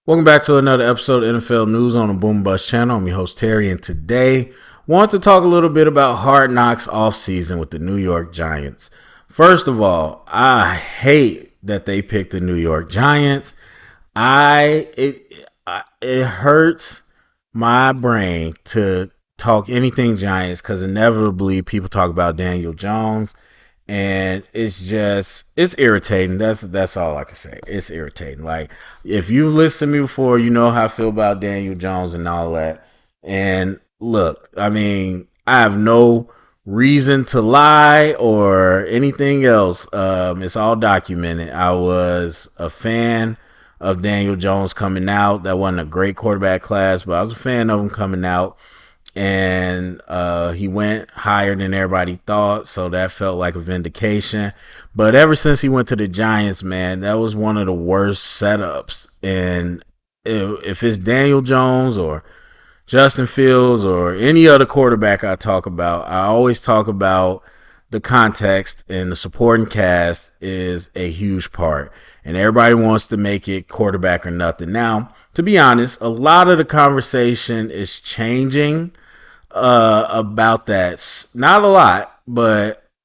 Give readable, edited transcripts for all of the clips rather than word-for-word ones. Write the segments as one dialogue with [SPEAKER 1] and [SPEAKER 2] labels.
[SPEAKER 1] Welcome back to another episode of NFL News on the Boom Bust channel. I'm your host Terry, and today I want to talk a little bit about Hard Knocks offseason with the New York Giants. First of all, I hate that they picked the New York Giants. It hurts my brain to talk anything Giants because inevitably people talk about Daniel Jones. And it's irritating. That's all I can say. It's irritating. Like, if you've listened to me before, you know how I feel about Daniel Jones and all that. And look, I mean, I have no reason to lie or anything else. It's all documented. I was a fan of Daniel Jones coming out. That wasn't a great quarterback class, but I was a fan of him coming out, and he went higher than everybody thought, so that felt like a vindication. But ever since he went to the Giants, man, that was one of the worst setups. And if it's Daniel Jones or Justin Fields or any other quarterback I talk about, I always talk about the context, and the supporting cast is a huge part. And everybody wants to make it quarterback or nothing. Now, to be honest, a lot of the conversation is changing about that. Not a lot,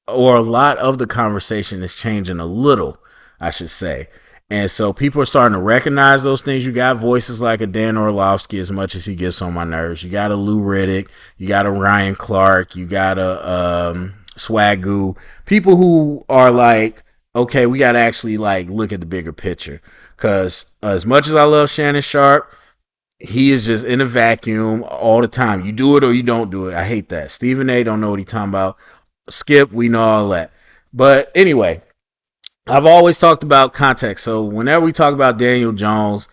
[SPEAKER 1] or a lot of the conversation is changing a little, I should say. And so people are starting to recognize those things. You got voices like a Dan Orlovsky, as much as he gets on my nerves. You got a Lou Riddick. You got a Ryan Clark. You got a Swagoo. People who are like, okay, we got to actually like look at the bigger picture. Because as much as I love Shannon Sharp, he is just in a vacuum all the time. You do it or you don't do it. I hate that. Stephen A. don't know what he's talking about. Skip, we know all that. But anyway, I've always talked about context. So whenever we talk about Daniel Jones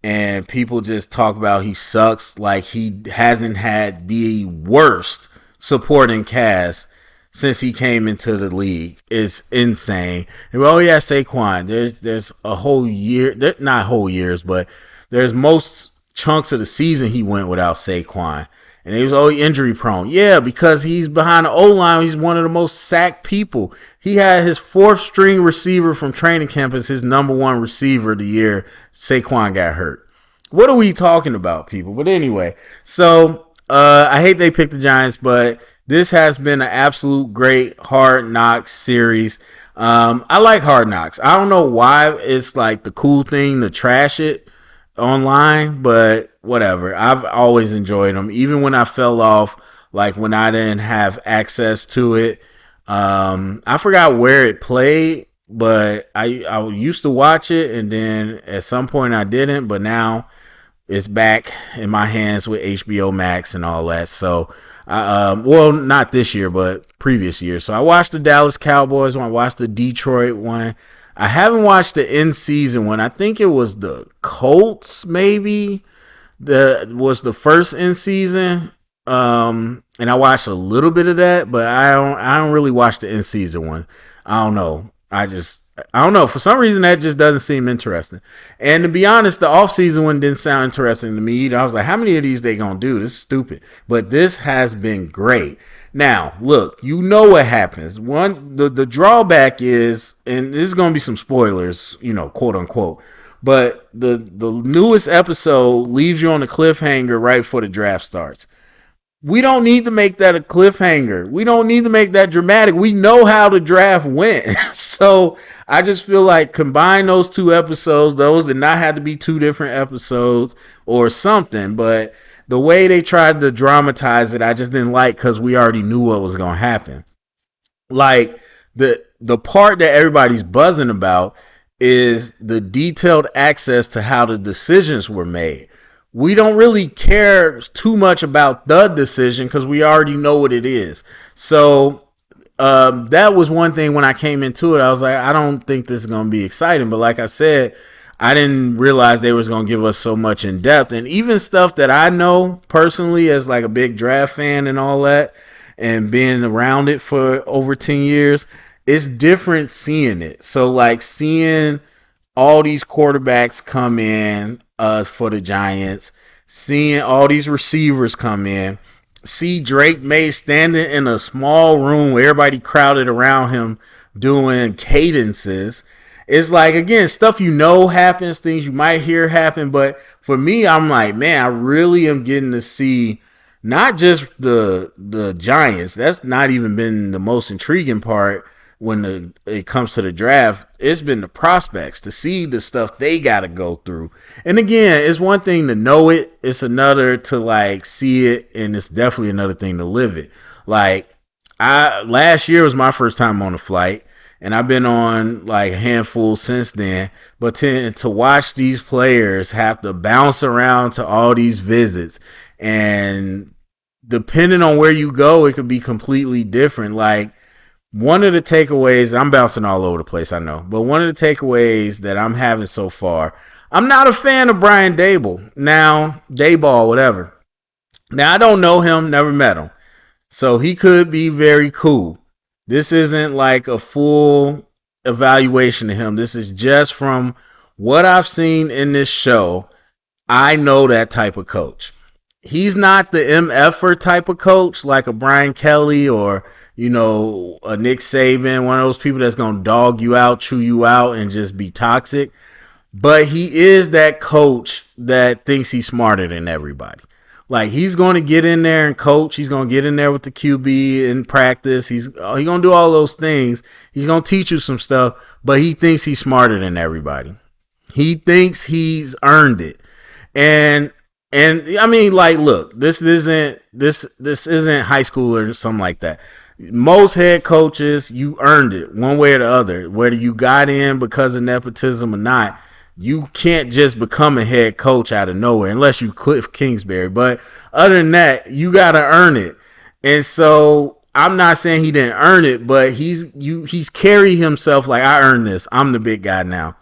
[SPEAKER 1] and people just talk about he sucks, like he hasn't had the worst supporting cast since he came into the league, is insane. And oh yeah, Saquon. There's a whole year, not whole years, but there's most chunks of the season he went without Saquon, and he was injury prone. Yeah, because he's behind the O-line. He's one of the most sacked people. He had his fourth string receiver from training camp as his number one receiver the year Saquon got hurt. What are we talking about, people? But anyway, so I hate they picked the Giants, but this has been an absolute great Hard Knocks series. I like Hard Knocks. I don't know why it's like the cool thing to trash it online, but whatever. I've always enjoyed them, even when I fell off, like when I didn't have access to it. I forgot where it played, but I used to watch it, and then at some point I didn't, but now it's back in my hands with HBO Max and all that. So well, not this year, but previous year. So I watched the Dallas Cowboys one, I watched the Detroit one. I haven't watched the in-season one. I think it was the Colts, maybe. That was the first in-season. And I watched a little bit of that, but I don't really watch the in-season one. I don't know. I don't know. For some reason, that just doesn't seem interesting. And to be honest, the off-season one didn't sound interesting to me either. I was like, how many of these they gonna do? This is stupid. But this has been great. Now, look, you know what happens. The drawback is, and this is going to be some spoilers, quote unquote, but the newest episode leaves you on a cliffhanger right before the draft starts. We don't need to make that a cliffhanger. We don't need to make that dramatic. We know how the draft went. So I just feel like combine those two episodes. Those did not have to be two different episodes or something, but the way they tried to dramatize it, I just didn't like, because we already knew what was going to happen. Like, the part that everybody's buzzing about is the detailed access to how the decisions were made. We don't really care too much about the decision because we already know what it is. So that was one thing when I came into it. I was like, I don't think this is going to be exciting. But like I said, I didn't realize they was going to give us so much in depth, and even stuff that I know personally as like a big draft fan and all that, and being around it for over 10 years, it's different seeing it. So like seeing all these quarterbacks come in for the Giants, seeing all these receivers come in, see Drake May standing in a small room where everybody crowded around him doing cadences. it's like, again, stuff happens, things you might hear happen. But for me, I'm like, man, I really am getting to see not just the Giants. That's not even been the most intriguing part when it comes to the draft. It's been the prospects to see the stuff they got to go through. And again, it's one thing to know it, it's another to like see it, and it's definitely another thing to live it. Like, I last year was my first time on a flight, and I've been on like a handful since then. But to watch these players have to bounce around to all these visits, and depending on where you go, it could be completely different. Like, one of the takeaways, I'm bouncing all over the place, I know, but one of the takeaways that I'm having so far, I'm not a fan of Brian Daboll. Now, Daboll, whatever. Now, I don't know him, never met him. So he could be very cool. This isn't like a full evaluation of him. This is just from what I've seen in this show. I know that type of coach. He's not the MFer type of coach like a Brian Kelly or, a Nick Saban, one of those people that's going to dog you out, chew you out, and just be toxic. But he is that coach that thinks he's smarter than everybody. Like, he's going to get in there and coach. He's going to get in there with the QB in practice. He's going to do all those things. He's going to teach you some stuff, but he thinks he's smarter than everybody. He thinks he's earned it. And I mean, like, look, this isn't high school or something like that. Most head coaches, you earned it one way or the other. Whether you got in because of nepotism or not, you can't just become a head coach out of nowhere unless you Cliff Kingsbury. But other than that, you got to earn it. And so I'm not saying he didn't earn it, but he's carried himself like, I earned this. I'm the big guy now.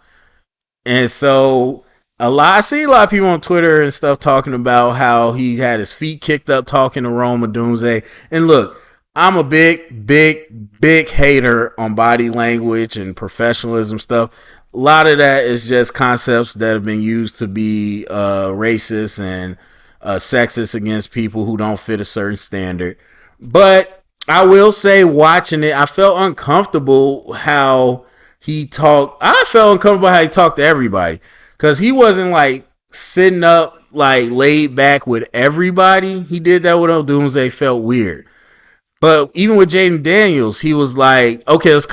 [SPEAKER 1] And so I see a lot of people on Twitter and stuff talking about how he had his feet kicked up talking to Rome Odunze. And look, I'm a big hater on body language and professionalism stuff. A lot of that is just concepts that have been used to be racist and sexist against people who don't fit a certain standard. But I will say, watching it, I felt uncomfortable how he talked. I felt uncomfortable how he talked to everybody, because he wasn't like sitting up like laid back with everybody. He did that with Odunze, felt weird. But even with Jaden Daniels, he was like, okay, let's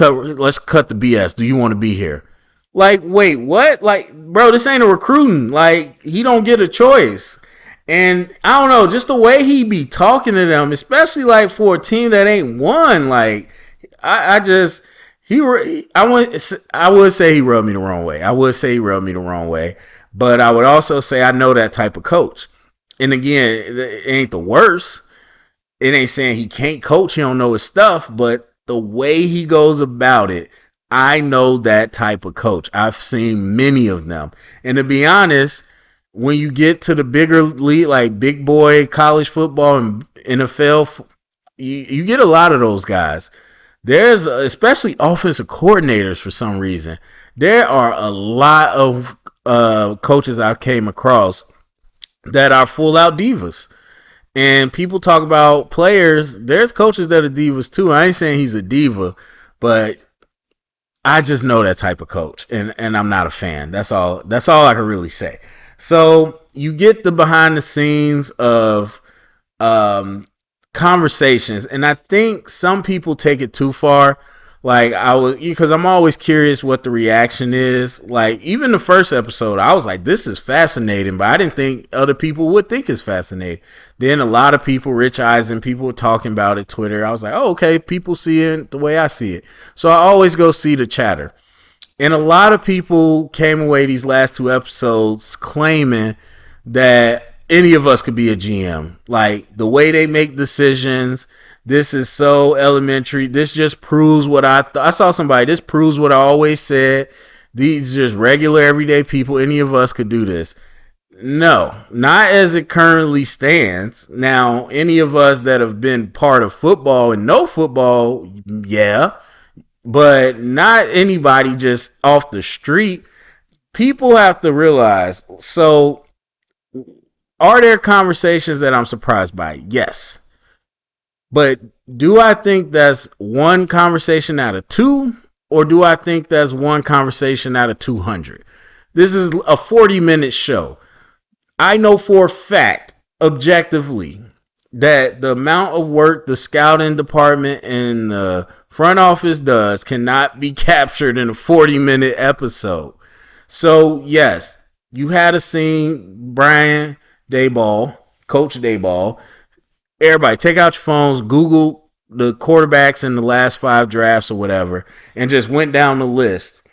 [SPEAKER 1] cut the BS. Do you want to be here? Like, wait, what? Like, bro, this ain't a recruiting. Like, he don't get a choice. And I don't know, just the way he be talking to them, especially like for a team that ain't won. Like, I would say he rubbed me the wrong way. But I would also say I know that type of coach. And again, it ain't the worst. It ain't saying he can't coach, he don't know his stuff, but the way he goes about it, I know that type of coach. I've seen many of them. And to be honest, when you get to the bigger league, like big boy college football and NFL, you get a lot of those guys. There's especially offensive coordinators for some reason. There are a lot of coaches I came across that are full out divas. And people talk about players. There's coaches that are divas too. I ain't saying he's a diva, but I just know that type of coach, and I'm not a fan. That's all I can really say. So you get the behind the scenes of conversations, and I think some people take it too far. Like, because I'm always curious what the reaction is. Like, even the first episode, I was like, this is fascinating, but I didn't think other people would think it's fascinating. Then a lot of people, Rich Eisen, people were talking about it, Twitter. I was like, oh, okay, people see it the way I see it. So I always go see the chatter. And a lot of people came away these last two episodes claiming that any of us could be a GM. Like, the way they make decisions, this is so elementary. This just proves what I saw somebody. This proves what I always said. These just regular, everyday people. Any of us could do this. No, not as it currently stands. Now, any of us that have been part of football and know football, yeah. But not anybody just off the street. People have to realize. So, are there conversations that I'm surprised by? Yes. But do I think that's one conversation out of two? or do I think that's one conversation out of 200? This is a 40-minute show. I know for a fact, objectively, that the amount of work the scouting department and the front office does cannot be captured in a 40-minute episode. So, yes, you had a scene, Brian Dayball, Coach Dayball. Everybody, take out your phones, Google the quarterbacks in the last 5 drafts or whatever, and just went down the list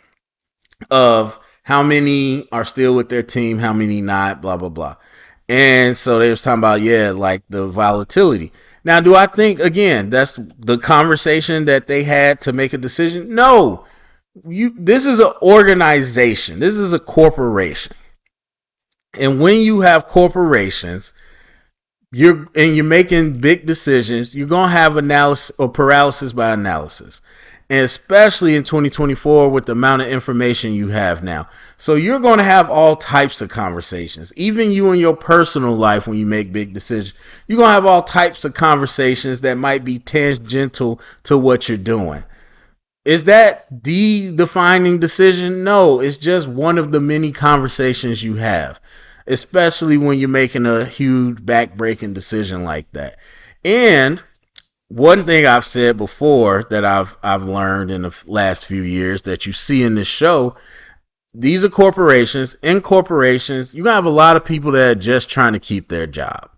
[SPEAKER 1] of how many are still with their team, how many not, blah, blah, blah. And so they was talking about, yeah, like the volatility. Now, do I think, again, that's the conversation that they had to make a decision? No. This is an organization. This is a corporation. And when you have corporations, you're making big decisions, you're gonna have analysis or paralysis by analysis, and especially in 2024 with the amount of information you have now. So you're going to have all types of conversations. Even you in your personal life, when you make big decisions, you're going to have all types of conversations that might be tangential to what you're doing. Is that the defining decision? No, it's just one of the many conversations you have, especially when you're making a huge back-breaking decision like that. And one thing I've said before that I've learned in the last few years that you see in this show, these are corporations. In corporations, you have a lot of people that are just trying to keep their job.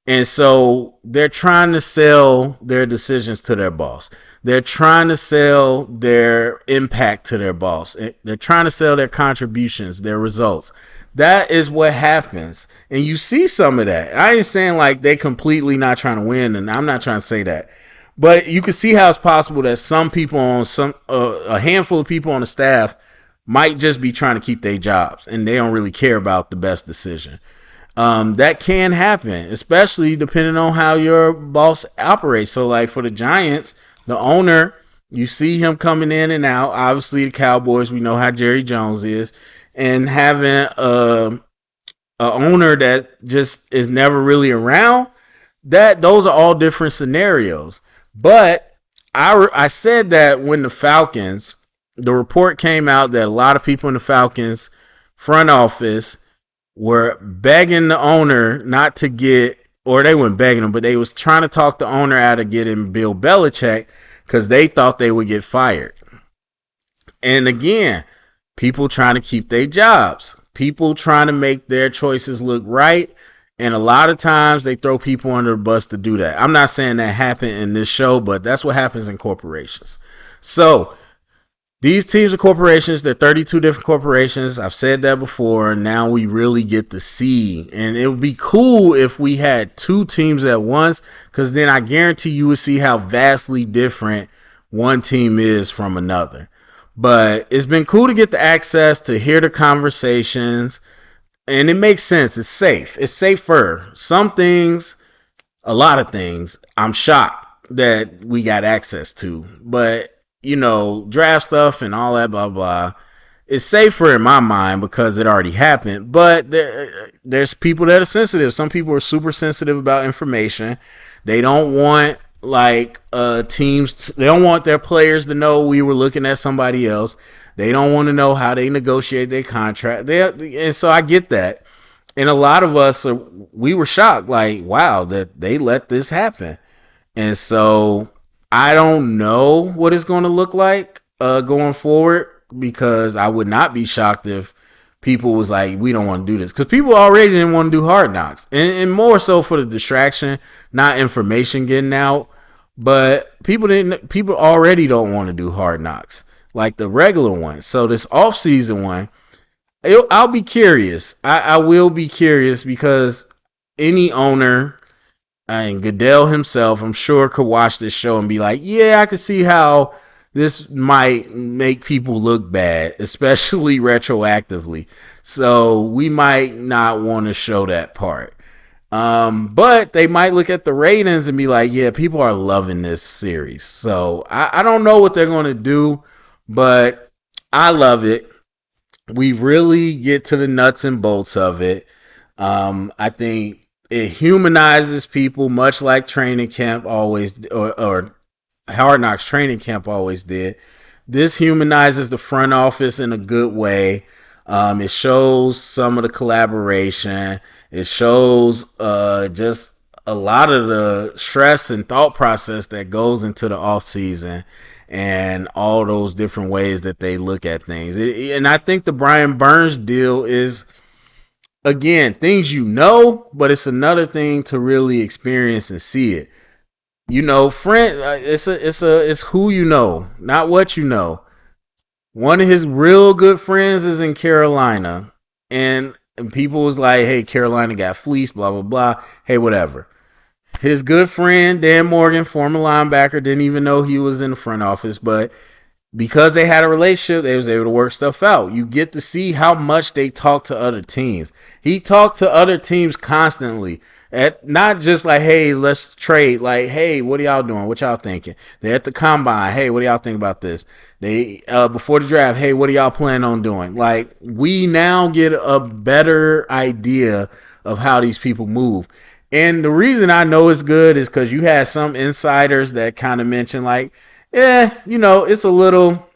[SPEAKER 1] And so they're trying to sell their decisions to their boss. They're trying to sell their impact to their boss. They're trying to sell their contributions, their results. That is what happens. And you see some of that. I ain't saying like they completely not trying to win, and I'm not trying to say that. But you can see how it's possible that some people on a handful of people on the staff might just be trying to keep their jobs, and they don't really care about the best decision. That can happen, especially depending on how your boss operates. So like for the Giants, the owner, you see him coming in and out. Obviously the Cowboys, we know how Jerry Jones is, and having a owner that just is never really around, that those are all different scenarios. But I said that when the Falcons, the report came out that a lot of people in the Falcons front office were begging the owner not to get, or they weren't begging him, but they was trying to talk the owner out of getting Bill Belichick because they thought they would get fired. And again, people trying to keep their jobs, people trying to make their choices look right. And a lot of times they throw people under the bus to do that. I'm not saying that happened in this show, but that's what happens in corporations. So these teams are corporations. They're 32 different corporations. I've said that before. Now we really get to see. And it would be cool if we had two teams at once, because then I guarantee you would see how vastly different one team is from another. But it's been cool to get the access to hear the conversations. And it makes sense. It's safe. It's safer. Some things, a lot of things, I'm shocked that we got access to. But you know, draft stuff and all that, blah, blah. It's safer in my mind because it already happened. But there's people that are sensitive. Some people are super sensitive about information. They don't want like teams. They don't want their players to know we were looking at somebody else. They don't want to know how they negotiate their contract. And so I get that. And a lot of us, we were shocked. Like, wow, that they let this happen. And so I don't know what it's going to look like going forward, because I would not be shocked if people was like, we don't want to do this, because people already didn't want to do Hard Knocks, and more so for the distraction, not information getting out. But people already don't want to do Hard Knocks like the regular one. So this off-season one, I'll be curious. I will be curious, because any owner, and Goodell himself, I'm sure, could watch this show and be like, yeah, I can see how this might make people look bad, especially retroactively. So we might not want to show that part. But they might look at the ratings and be like, yeah, people are loving this series. So I don't know what they're going to do, but I love it. We really get to the nuts and bolts of it. I think it humanizes people, much like training camp always, or Hard Knocks training camp always did. this humanizes the front office in a good way. It shows some of the collaboration. It shows just a lot of the stress and thought process that goes into the off season and all those different ways that they look at things. And I think the Brian Burns deal is, again, things you know, but it's another thing to really experience and see it. You know, friend, it's who you know, not what you know. One of his real good friends is in Carolina, and people was like, "Hey, Carolina got fleeced, blah blah blah." Hey, whatever. His good friend Dan Morgan, former linebacker, didn't even know he was in the front office, but because they had a relationship, they was able to work stuff out. You get to see how much they talk to other teams. He talked to other teams constantly. At not just like, hey, let's trade. Like, hey, what are y'all doing? What y'all thinking? They're at the combine. Hey, what do y'all think about this? They before the draft. Hey, what are y'all planning on doing? Like, we now get a better idea of how these people move. And the reason I know it's good is because you had some insiders that kind of mentioned like, yeah, you know, it's a little,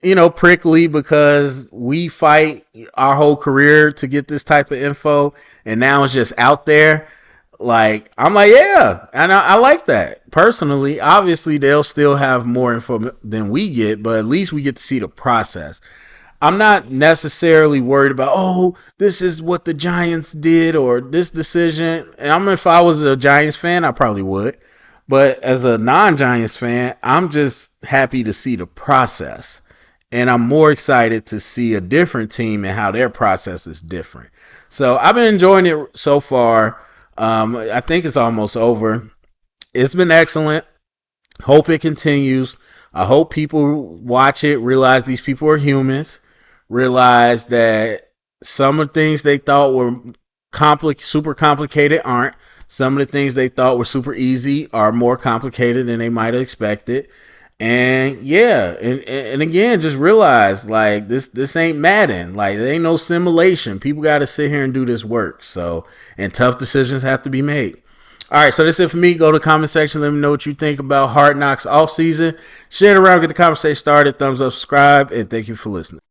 [SPEAKER 1] you know, prickly because we fight our whole career to get this type of info, and now it's just out there. Like, I'm like, yeah, and I like that personally. Obviously, they'll still have more info than we get, but at least we get to see the process. I'm not necessarily worried about, oh, this is what the Giants did or this decision. And I mean, if I was a Giants fan, I probably would. But as a non-Giants fan, I'm just happy to see the process. And I'm more excited to see a different team and how their process is different. So I've been enjoying it so far. I think it's almost over. It's been excellent. Hope it continues. I hope people watch it, realize these people are humans, realize that some of the things they thought were super complicated aren't. Some of the things they thought were super easy are more complicated than they might have expected. And yeah, and again, just realize like this ain't Madden. Like there ain't no simulation. People got to sit here and do this work. So and tough decisions have to be made. All right, so that's it for me. Go to the comment section. Let me know what you think about Hard Knocks off season. Share it around, get the conversation started. Thumbs up, subscribe, and thank you for listening.